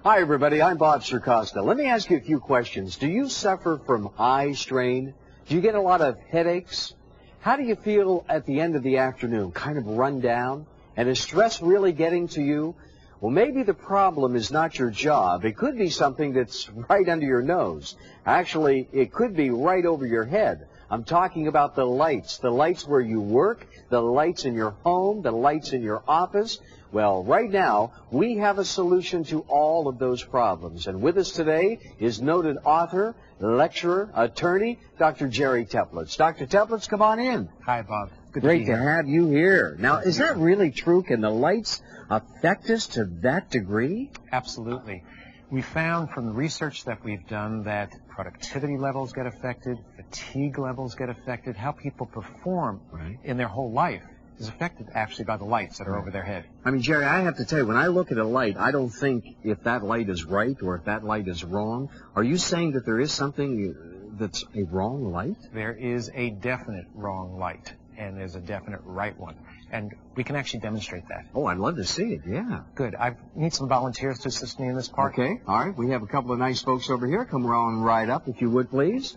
Hi, everybody. I'm Bob Sircosta. Let me ask you a few questions. Do you suffer from eye strain? Do you get a lot of headaches? How do you feel at the end of the afternoon? Kind of run down? And is stress really getting to you? Well, maybe the problem is not your job. It could be something that's right under your nose. Actually, it could be right over your head. I'm talking about the lights where you work, the lights in your home, the lights in your office. Well, right now, we have a solution to all of those problems. And with us today is noted author, lecturer, attorney, Dr. Jerry Teplitz. Dr. Teplitz, come on in. Hi, Bob. Great to have you here. Now, is that really true? Can the lights affect us to that degree? Absolutely. We found from the research that we've done that productivity levels get affected, fatigue levels get affected, how people perform in their whole life is affected actually by the lights that are over their head. I mean, Jerry, I have to tell you, when I look at a light, I don't think if that light is right or if that light is wrong. Are you saying that there is something that's a wrong light? There is a definite wrong light, and there's a definite right one. And we can actually demonstrate that. Oh, I'd love to see it, yeah. Good. I need some volunteers to assist me in this part. Okay, all right. We have a couple of nice folks over here. Come on right up, if you would, please.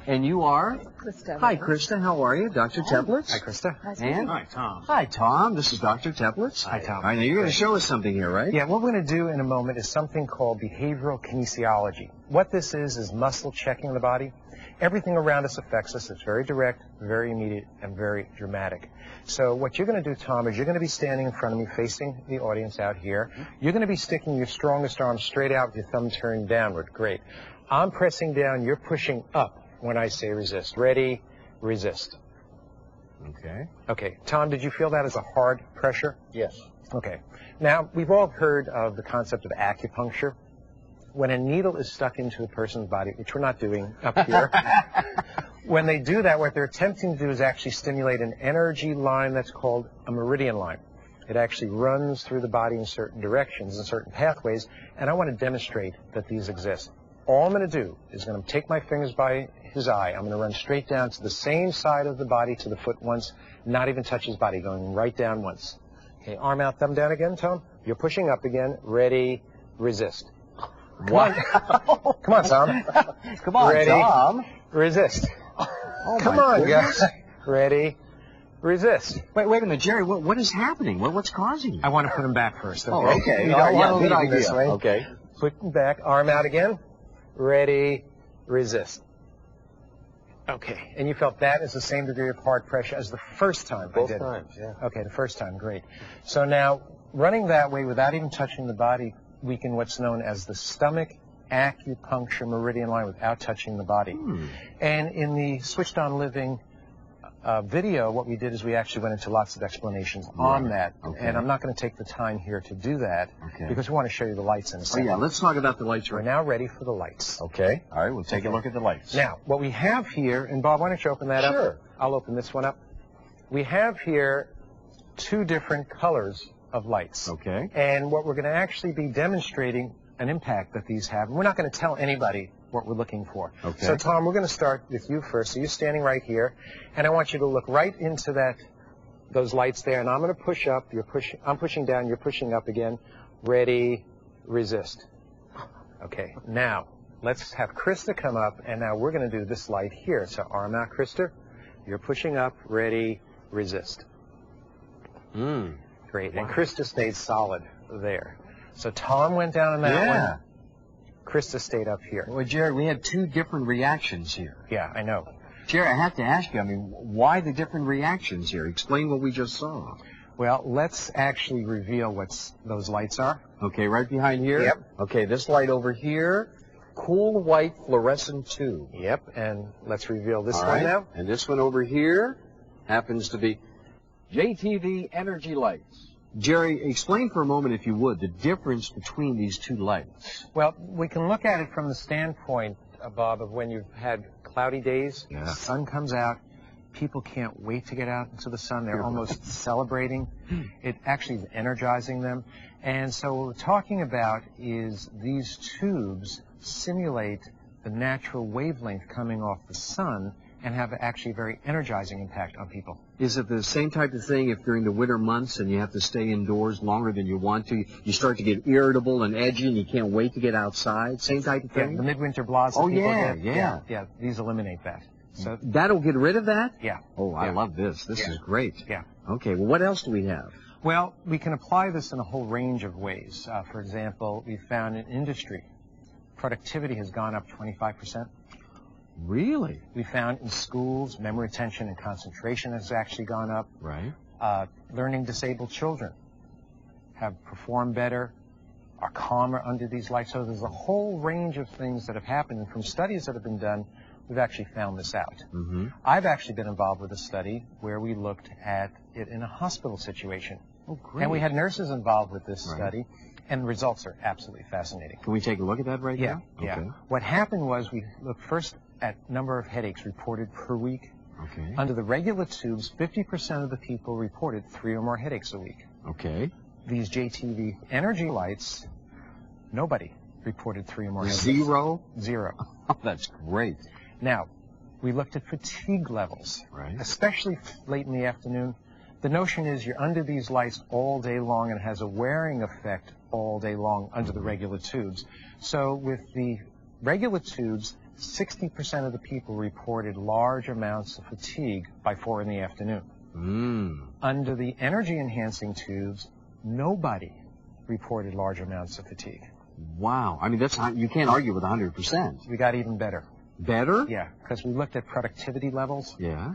And you are? Krista. Hi, Krista. How are you? Dr. Teplitz? Hi, Krista. And? Hi, Tom. Hi, Tom. This is Dr. Teplitz. Hi, Tom. All right, now you're going to show us something here, right? Yeah, what we're going to do in a moment is something called behavioral kinesiology. What this is muscle checking the body. Everything around us affects us. It's very direct, very immediate, and very dramatic. So what you're going to do, Tom, is you're going to be standing in front of me facing the audience out here. You're going to be sticking your strongest arm straight out with your thumb turned downward. Great. I'm pressing down. You're pushing up when I say resist. Ready? Resist. Okay. Okay. Tom, did you feel that as a hard pressure? Yes. Okay. Now, we've all heard of the concept of acupuncture. When a needle is stuck into a person's body, which we're not doing up here, when they do that, what they're attempting to do is actually stimulate an energy line that's called a meridian line. It actually runs through the body in certain directions, in certain pathways, and I want to demonstrate that these exist. All I'm going to do is going to take my fingers by his eye. I'm going to run straight down to the same side of the body to the foot once, not even touch his body, going right down once. Okay, arm out, thumb down again, Tom. You're pushing up again. Ready, resist. Come on. Come on, Tom. Come on, Ready, Tom. Resist. Oh, Come on, guys. Ready, resist. Wait a minute, Jerry. What is happening? What's causing it? I want to put him back first. Okay? Oh, okay. You All don't right, want yeah, to good leave him idea. this way. Okay. Put him back. Arm out again. Ready, resist. Okay. And you felt that is the same degree of hard pressure as the first time I did it? Both times, yeah. Okay, the first time. Great. So now, running that way without even touching the body, we can what's known as the stomach acupuncture meridian line without touching the body. And in the Switched On Living video, what we did is we actually went into lots of explanations on that. Okay. And I'm not going to take the time here to do that because we want to show you the lights in a Oh, second. yeah. Let's talk about the lights We're right now ready for the lights. Okay. All right. We'll take a look at the lights. Now, what we have here, and Bob, why don't you open that up? Sure. I'll open this one up. We have here two different colors of lights. Okay. And what we're going to actually be demonstrating an impact that these have. We're not going to tell anybody what we're looking for. Okay. So, Tom, we're going to start with you first. So you're standing right here, and I want you to look right into those lights there, and I'm going to push up. I'm pushing down. You're pushing up again. Ready, resist. Okay. Now, let's have Krista come up, and now we're going to do this light here. So arm out, Krista. You're pushing up. Ready, resist. Great. Wow. And Krista stayed solid there. So Tom went down on that one. Krista stayed up here. Well, Jerry, we had two different reactions here. Yeah, I know. Jerry, I have to ask you, I mean, why the different reactions here? Explain what we just saw. Well, let's actually reveal what those lights are. Okay, right behind here? Yep. Okay, this light over here, cool white fluorescent tube. Yep, and let's reveal this All one right. now. And this one over here happens to be JTV energy lights. Jerry, explain for a moment, if you would, the difference between these two lights. Well, we can look at it from the standpoint, Bob, of when you've had cloudy days, the sun comes out, people can't wait to get out into the sun. They're almost celebrating. It actually is energizing them. And so what we're talking about is these tubes simulate the natural wavelength coming off the sun and have actually a very energizing impact on people. Is it the same type of thing if during the winter months and you have to stay indoors longer than you want to, you start to get irritable and edgy and you can't wait to get outside? Same type of thing? Yeah, the midwinter blahs that people get. Yeah, these eliminate that. So that'll get rid of that? Yeah. Oh, I love this. This is great. Yeah. Okay, well, what else do we have? Well, we can apply this in a whole range of ways. For example, we found in industry, productivity has gone up 25%. Really? We found in schools, memory retention and concentration has actually gone up. Right. Learning disabled children have performed better, are calmer under these lights. So there's a whole range of things that have happened. And from studies that have been done, we've actually found this out. Mm-hmm. I've actually been involved with a study where we looked at it in a hospital situation. Oh, great. And we had nurses involved with this study, and the results are absolutely fascinating. Can we take a look at that right now? Yeah. Okay. What happened was we looked first at number of headaches reported per week. Okay. Under the regular tubes, 50% of the people reported 3 or more headaches a week. Okay. These JTV energy lights, nobody reported 3 or more headaches. Zero? Zero. Oh, that's great. Now, we looked at fatigue levels, especially late in the afternoon. The notion is you're under these lights all day long and it has a wearing effect all day long under the regular tubes. So with the regular tubes, 60% of the people reported large amounts of fatigue by 4 in the afternoon. Under the energy-enhancing tubes, nobody reported large amounts of fatigue. Wow. I mean, that's you can't argue with 100%. We got even better. Better? Yeah, because we looked at productivity levels. Yeah.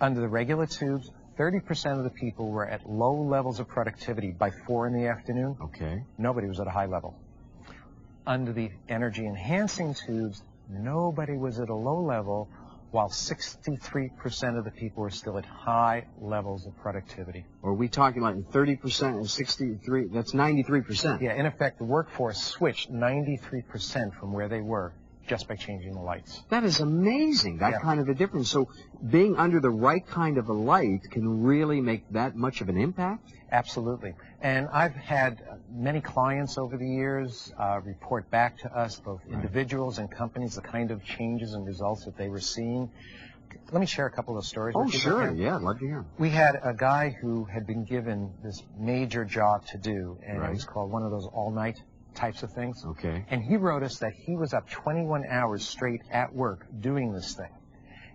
Under the regular tubes, 30% of the people were at low levels of productivity by 4 in the afternoon. Okay. Nobody was at a high level. Under the energy-enhancing tubes, nobody was at a low level, while 63% of the people were still at high levels of productivity. Are we talking like 30% and 63? That's 93%. Yeah, in effect, the workforce switched 93% from where they were just by changing the lights. That is amazing, that kind of a difference. So being under the right kind of a light can really make that much of an impact? Absolutely. And I've had many clients over the years report back to us, both individuals and companies, the kind of changes and results that they were seeing. Let me share a couple of stories. Oh, sure. Yeah, I'd love to hear them. We had a guy who had been given this major job to do, and it was called one of those all-night types of things. Okay. And he wrote us that he was up 21 hours straight at work doing this thing.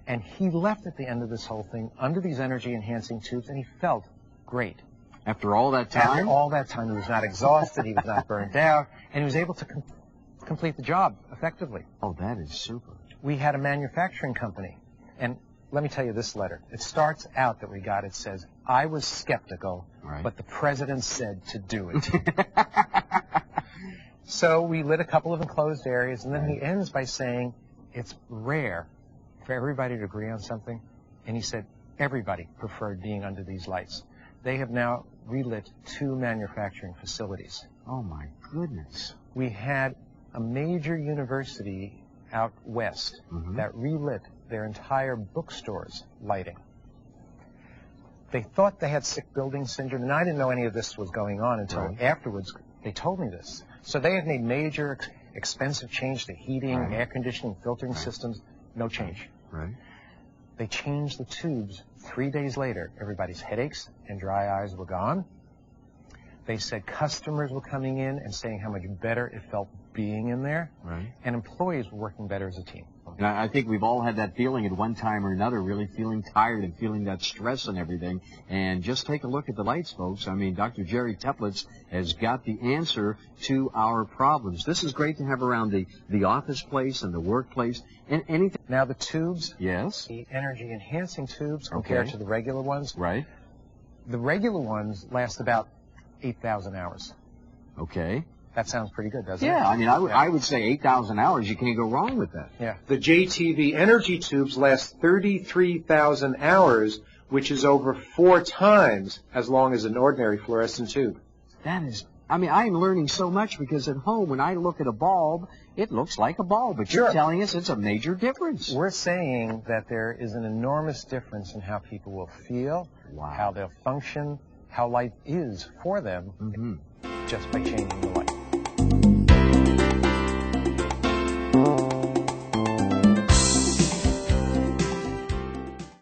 And he left at the end of this whole thing under these energy-enhancing tubes, and he felt great. After all that time? After all that time, he was not exhausted, he was not burned out, and he was able to complete the job effectively. Oh, that is super. We had a manufacturing company, and let me tell you this letter. It starts out that we got, it says, I was skeptical, but the president said to do it. So we lit a couple of enclosed areas, and then he ends by saying, it's rare for everybody to agree on something. And he said, everybody preferred being under these lights. They have now relit 2 manufacturing facilities. Oh, my goodness. We had a major university out west that relit their entire bookstore's lighting. They thought they had sick building syndrome, and I didn't know any of this was going on until afterwards they told me this. So they had made major expensive change to heating, air conditioning, filtering systems. No change. They changed the tubes 3 days later. Everybody's headaches and dry eyes were gone. They said customers were coming in and saying how much better it felt being in there. And employees were working better as a team. And I think we've all had that feeling at one time or another, really feeling tired and feeling that stress and everything. And just take a look at the lights, folks. I mean, Dr. Jerry Teplitz has got the answer to our problems. This is great to have around the office place and the workplace. And anything. Now the tubes. Yes. The energy-enhancing tubes compared to the regular ones. The regular ones last about 8,000 hours. Okay. That sounds pretty good, doesn't it? Yeah, I mean, I would say 8,000 hours. You can't go wrong with that. Yeah. The JTV energy tubes last 33,000 hours, which is over 4 times as long as an ordinary fluorescent tube. That is, I mean, I'm learning so much because at home, when I look at a bulb, it looks like a bulb, but you're telling us it's a major difference. We're saying that there is an enormous difference in how people will feel, how they'll function, how life is for them, just by changing the light.